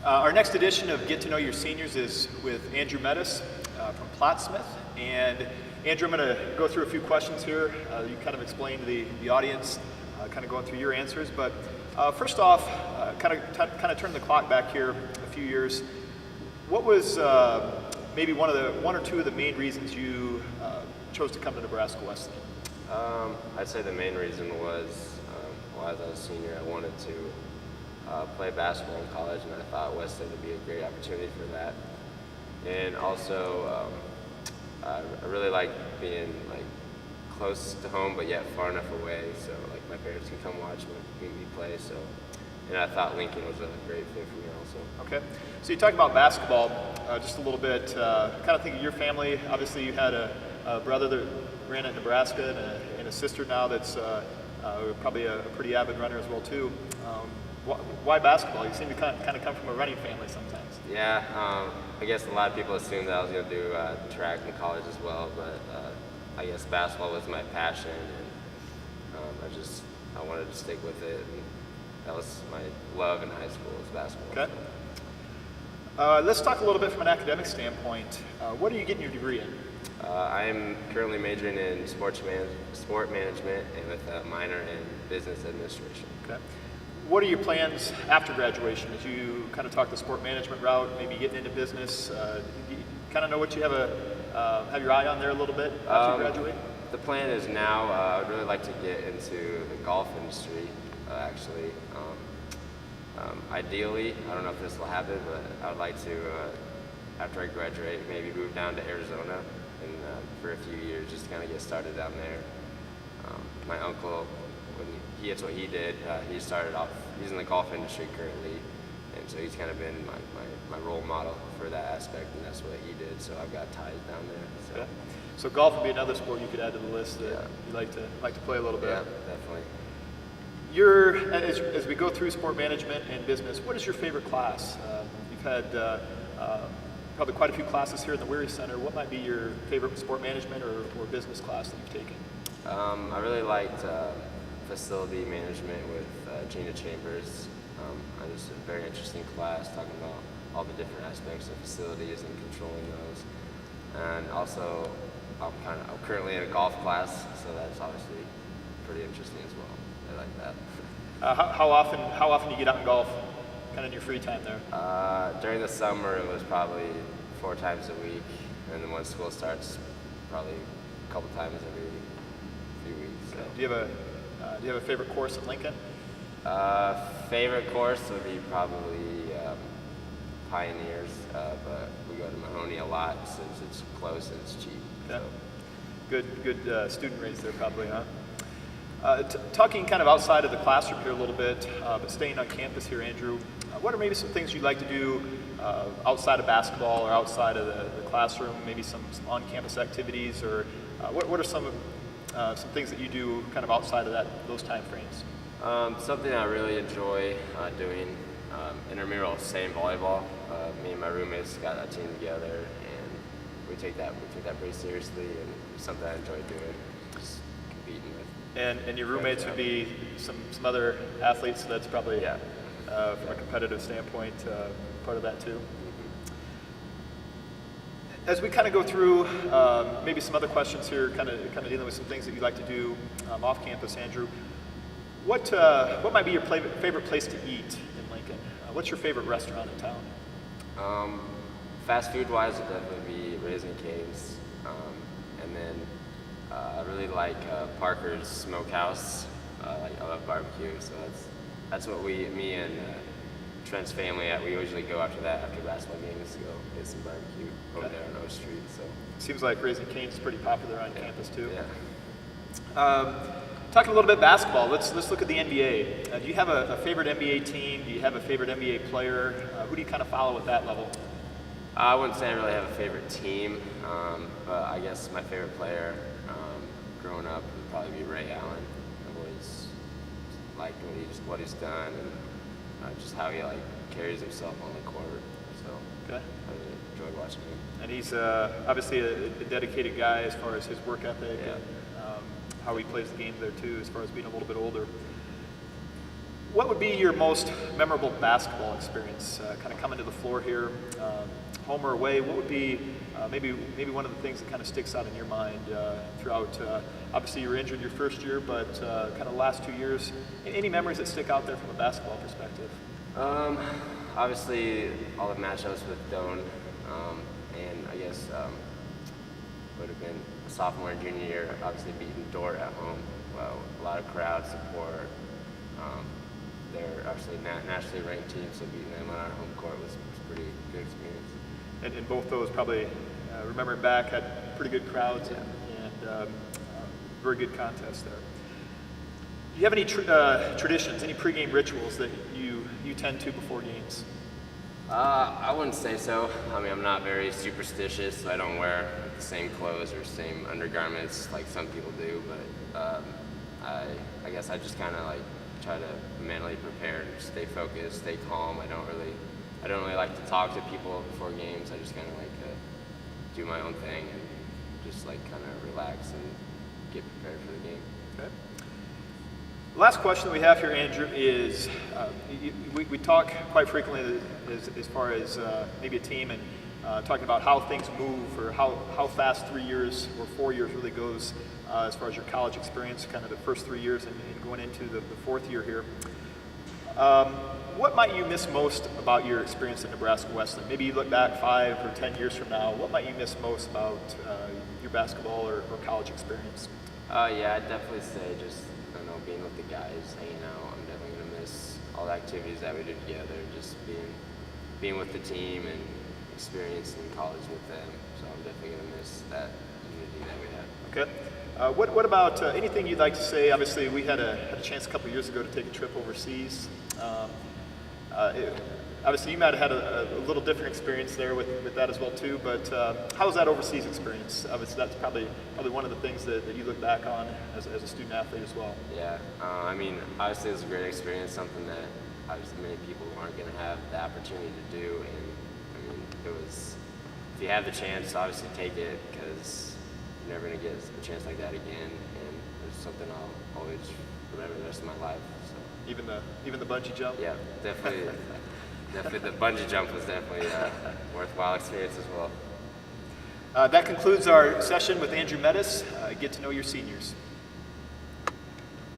Our next edition of Get to Know Your Seniors is with Andrew Mitteis from Plattsmouth. And Andrew, I'm going to go through a few questions here. You kind of explain to the audience, kind of going through your answers. But first off, kind of turn the clock back here a few years. What was maybe one or two of the main reasons you chose to come to Nebraska Wesleyan? I'd say the main reason was, as I was a senior, I wanted to play basketball in college, and I thought Wesleyan would be a great opportunity for that. And also, I really like being close to home, but yet far enough away, so my parents can come watch me play. So, and I thought Lincoln was a great fit for me also. Okay, so you talked about basketball just a little bit. Kind of think of your family. Obviously, you had a brother that ran at Nebraska and a sister now that's probably a pretty avid runner as well too. Why basketball? You seem to kind of come from a running family sometimes. Yeah, I guess a lot of people assumed that I was going to do track in college as well, but I guess basketball was my passion, and I wanted to stick with it. And that was my love in high school, was basketball. Okay. Let's talk a little bit from an academic standpoint. What are you getting your degree in? I'm currently majoring in sport management and with a minor in business administration. Okay. What are your plans after graduation? As you kind of talk the sport management route, maybe getting into business, you kind of know what you have your eye on there a little bit after you graduate? The plan is now, I would really like to get into the golf industry, actually. Ideally, I don't know if this will happen, but I would like to, after I graduate, maybe move down to Arizona and for a few years just kind of get started down there. My uncle, that's what he did. He started off, he's in the golf industry currently, and so he's kind of been my role model for that aspect, and that's what he did, so I've got ties down there. So, okay. So golf would be another sport you could add to the list that you like to play a little bit. Yeah, definitely. As we go through sport management and business, what is your favorite class? You've had probably quite a few classes here in the Weary Center. What might be your favorite sport management or business class that you've taken? I really liked facility management with Gina Chambers. It was a very interesting class, talking about all the different aspects of facilities and controlling those. And also, I'm currently in a golf class, so that's obviously pretty interesting as well. I like that. How often do you get out and golf, kind of in your free time there? During the summer, it was probably 4 times a week, and then when school starts, probably a couple times every few weeks. So. Do you have a favorite course at Lincoln? Favorite course would be probably Pioneers, but we go to Mahoney a lot since it's close and it's cheap. Okay. So. Good student rates there probably, huh? Talking kind of outside of the classroom here a little bit, but staying on campus here, Andrew, what are maybe some things you'd like to do outside of basketball or outside of the classroom, maybe some on-campus activities, or what are some things that you do kind of outside of those time frames? Something I really enjoy doing, intramural same volleyball. Me and my roommates got a team together, and we take that pretty seriously, and it's something I enjoy doing, just competing with. And your roommates would be some other athletes, so that's probably from a competitive standpoint part of that too. As we kind of go through maybe some other questions here, kind of dealing with some things that you'd like to do off campus, Andrew, what might be your favorite place to eat in Lincoln? What's your favorite restaurant in town? Fast food wise, it'd definitely be Raising Cane's, and then I really like Parker's Smokehouse. I love barbecue, so that's what me and Trent's family, we usually go after basketball games to go get some barbecue over there on O Street. So seems like Raising Cane's is pretty popular on campus too. Yeah. Talking a little bit basketball, let's look at the NBA. Do you have a favorite NBA team? Do you have a favorite NBA player? Who do you kind of follow at that level? I wouldn't say I really have a favorite team, but I guess my favorite player growing up would probably be Ray Allen. I've always liked what he's done, and just how he carries himself on the court. So I really enjoyed watching him. And he's obviously a dedicated guy as far as his work ethic and how he plays the game there too, as far as being a little bit older. What would be your most memorable basketball experience? Kind of coming to the floor here, home or away. What would be maybe one of the things that kind of sticks out in your mind throughout? Obviously, you were injured your first year, but kind of the last 2 years. Any memories that stick out there from a basketball perspective? Obviously, all the matchups with Doan, and I guess would have been sophomore and junior year. Obviously, beating Dort at home. Well, a lot of crowd support. They're obviously nationally ranked team, so beating them on our home court was a pretty good experience. And both those probably, remembering back, had pretty good crowds and very good contest there. Do you have any traditions, any pregame rituals that you tend to before games? I wouldn't say so. I mean, I'm not very superstitious, so I don't wear the same clothes or same undergarments like some people do, but I guess I just kind of like try to mentally prepare and stay focused, stay calm. I don't really like to talk to people before games. I just kind of like to do my own thing and just like kind of relax and get prepared for the game. Okay. The last question that we have here, Andrew, is we talk quite frequently as far as maybe a team and talking about how things move or how fast 3 years or 4 years really goes as far as your college experience, kind of the first 3 years and going into the fourth year here. What might you miss most about your experience at Nebraska Wesleyan? Maybe you look back 5 or 10 years from now. What might you miss most about your basketball or college experience? Yeah, I'd definitely say just being with the guys, hanging out. I'm definitely gonna miss all the activities that we did together, just being with the team and experiencing college with them. So I'm definitely gonna miss that unity that we had. Okay. What about anything you'd like to say? Obviously, we had a chance a couple years ago to take a trip overseas. Obviously, you might have had a little different experience there with that as well too. But how was that overseas experience? Obviously, that's probably one of the things that you look back on as a student athlete as well. Yeah, I mean, obviously it was a great experience, something that obviously many people aren't going to have the opportunity to do. And I mean, it was, if you have the chance, obviously take it, because you're never going to get a chance like that again. And it's something I'll always remember the rest of my life. So. Even the bungee jump? Yeah, definitely. Definitely, the bungee jump was definitely a worthwhile experience as well. That concludes our session with Andrew Mitteis. Get to know your seniors.